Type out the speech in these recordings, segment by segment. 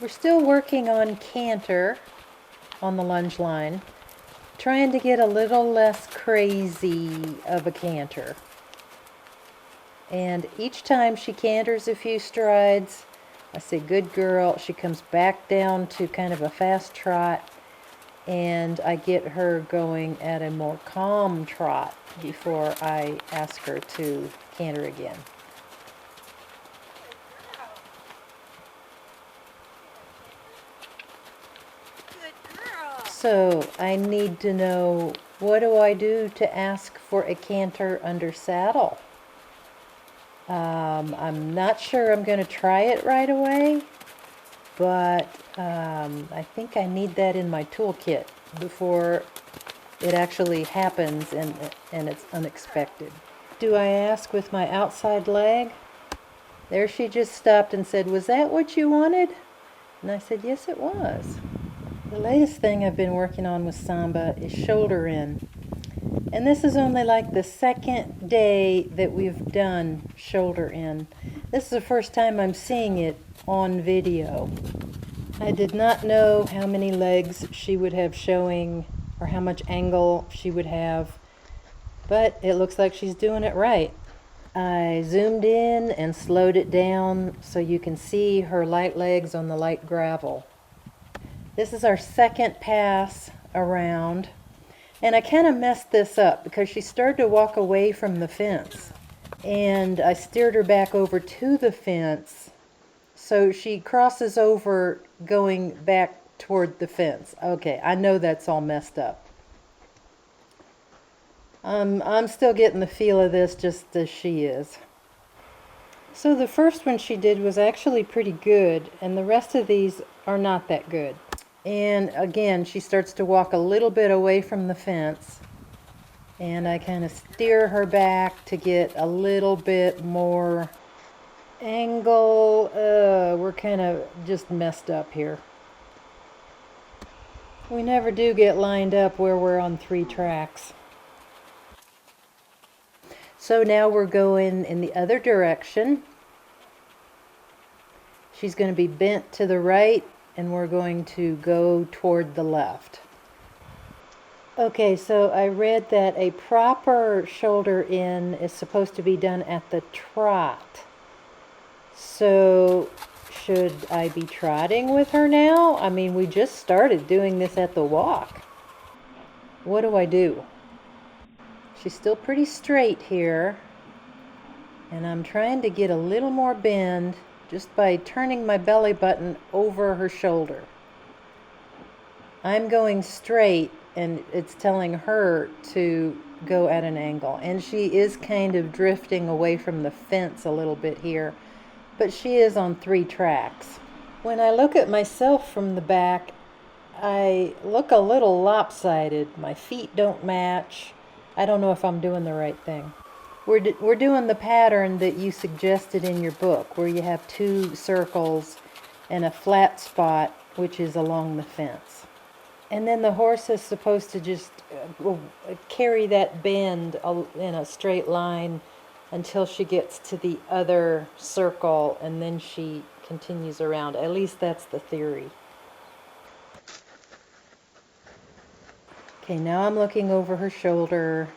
We're still working on canter on the lunge line, trying to get a little less crazy of a canter. And each time she canters a few strides, I say, good girl. She comes back down to kind of a fast trot, and I get her going at a more calm trot before I ask her to canter again. Good girl. So I need to know, what do I do to ask for a canter under saddle? I'm not sure I'm going to try it right away, but I think I need that in my toolkit before it actually happens and it's unexpected. Do I ask with my outside leg? There she just stopped and said, "Was that what you wanted?" And I said, "Yes, it was." The latest thing I've been working on with Samba is shoulder in. And this is only like the second day that we've done shoulder in. This is the first time I'm seeing it on video. I did not know how many legs she would have showing or how much angle she would have, but it looks like she's doing it right. I zoomed in and slowed it down so you can see her light legs on the light gravel. This is our second pass around. And I kind of messed this up because she started to walk away from the fence. And I steered her back over to the fence. So she crosses over going back toward the fence. Okay, I know that's all messed up. I'm still getting the feel of this just as she is. So the first one she did was actually pretty good, and the rest of these are not that good. And again, she starts to walk a little bit away from the fence. And I kind of steer her back to get a little bit more angle. We're kind of just messed up here. We never do get lined up where we're on 3 tracks. So now we're going in the other direction. She's going to be bent to the right, and we're going to go toward the left. Okay, so I read that a proper shoulder in is supposed to be done at the trot. So should I be trotting with her now? I mean, we just started doing this at the walk. What do I do? She's still pretty straight here, and I'm trying to get a little more bend just by turning my belly button over her shoulder. I'm going straight, and it's telling her to go at an angle. And she is kind of drifting away from the fence a little bit here, but she is on 3 tracks. When I look at myself from the back, I look a little lopsided. My feet don't match. I don't know if I'm doing the right thing. We're doing the pattern that you suggested in your book, where you have 2 circles and a flat spot, which is along the fence. And then the horse is supposed to just carry that bend in a straight line until she gets to the other circle, and then she continues around. At least that's the theory. Okay, now I'm looking over her shoulder.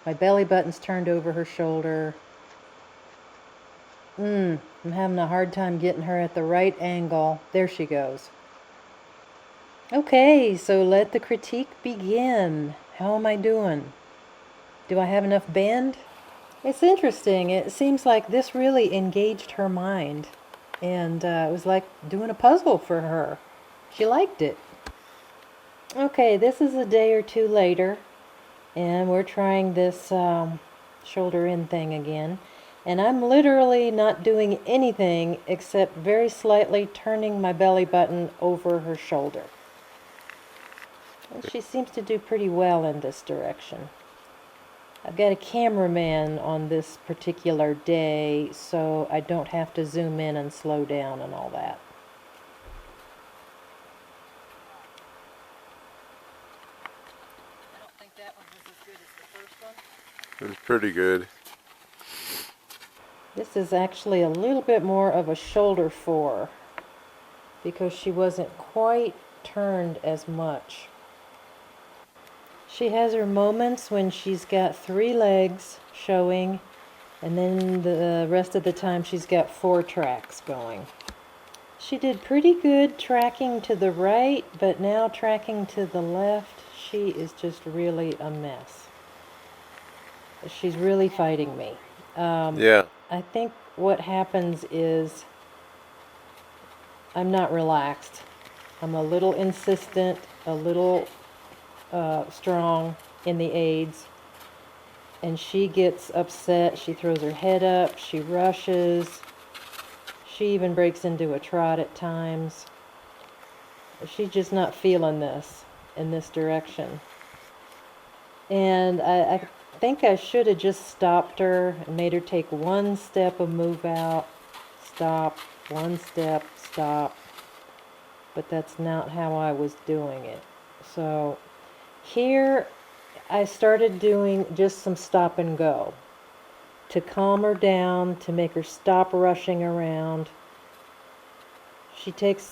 My belly button's turned over her shoulder. I'm having a hard time getting her at the right angle. There she goes. Okay, so let the critique begin. How am I doing? Do I have enough bend? It's interesting. It seems like this really engaged her mind. And it was like doing a puzzle for her. She liked it. Okay, this is a day or 2 later. And we're trying this shoulder in thing again. And I'm literally not doing anything except very slightly turning my belly button over her shoulder. And she seems to do pretty well in this direction. I've got a cameraman on this particular day, so I don't have to zoom in and slow down and all that. I don't think that one was as good as the first one. It was pretty good. This is actually a little bit more of a shoulder 4. because she wasn't quite turned as much. She has her moments when she's got 3 legs showing, and then the rest of the time she's got 4 tracks going. She did pretty good tracking to the right, but now tracking to the left, she is just really a mess. She's really fighting me. Yeah. I think what happens is I'm not relaxed. I'm a little insistent, a little strong in the aids, and she gets upset. She throws her head up, she rushes, she even breaks into a trot at times. She's just not feeling this in this direction. And I think I should have just stopped her and made her take 1 step of move out, stop, 1 step, stop. But that's not how I was doing it. So here I started doing just some stop and go to calm her down, to make her stop rushing around. She takes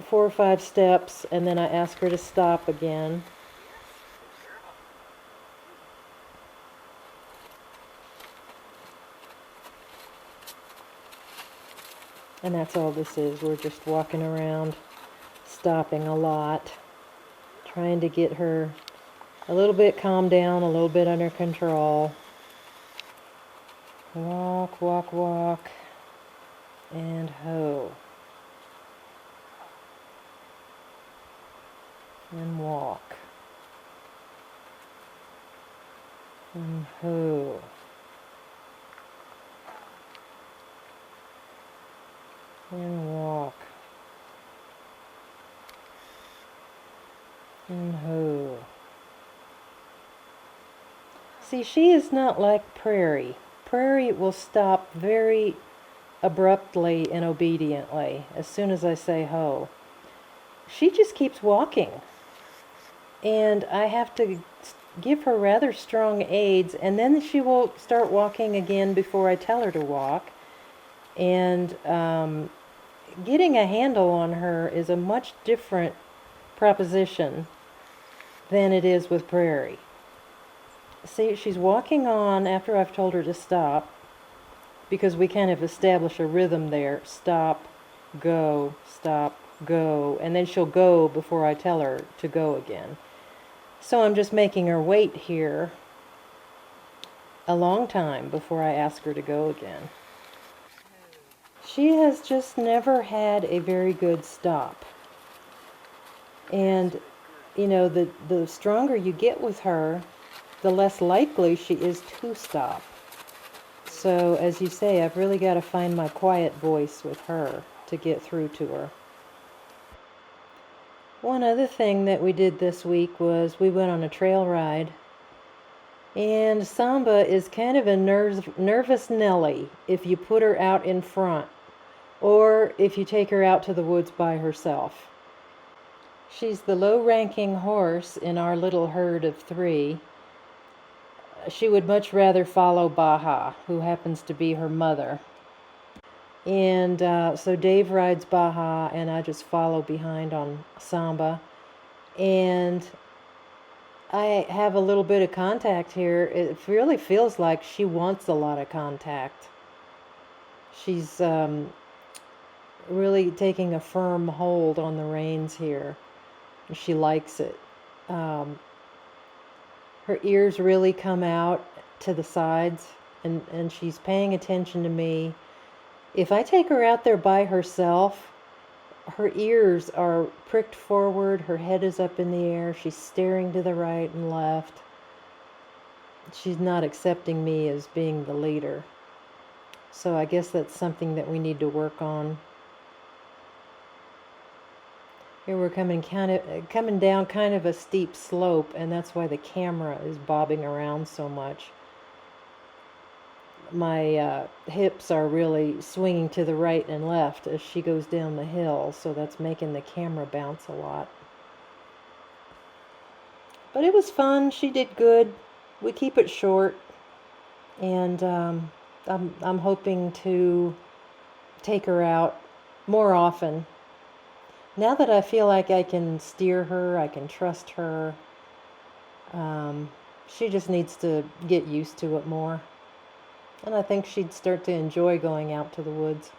4 or 5 steps, and then I ask her to stop again. And that's all this is. We're just walking around, stopping a lot, trying to get her a little bit calmed down, a little bit under control. Walk, walk, walk, and ho. And walk. And ho. And walk. And ho. See, she is not like Prairie. Prairie will stop very abruptly and obediently as soon as I say ho. She just keeps walking. And I have to give her rather strong aids, and then she will start walking again before I tell her to walk. And getting a handle on her is a much different proposition than it is with Prairie. See, she's walking on after I've told her to stop, because we kind of establish a rhythm there. Stop, go, and then she'll go before I tell her to go again. So I'm just making her wait here a long time before I ask her to go again. She has just never had a very good stop. And, you know, the stronger you get with her, the less likely she is to stop. So, as you say, I've really got to find my quiet voice with her to get through to her. One other thing that we did this week was we went on a trail ride. And Samba is kind of a nervous Nelly if you put her out in front, or if you take her out to the woods by herself. She's the low-ranking horse in our little herd of 3. She would much rather follow Baja, who happens to be her mother. And so Dave rides Baja, and I just follow behind on Samba. And I have a little bit of contact here. It really feels like she wants a lot of contact. She's really taking a firm hold on the reins here. She likes it. Her ears really come out to the sides, and she's paying attention to me. If I take her out there by herself, her ears are pricked forward, her head is up in the air, she's staring to the right and left. She's not accepting me as being the leader. So I guess that's something that we need to work on. Here we're coming down kind of a steep slope, and that's why the camera is bobbing around so much. My hips are really swinging to the right and left as she goes down the hill, so that's making the camera bounce a lot. But it was fun. She did good. We keep it short, and I'm hoping to take her out more often Now that I feel like I can steer her, I can trust her, she just needs to get used to it more. And I think she'd start to enjoy going out to the woods.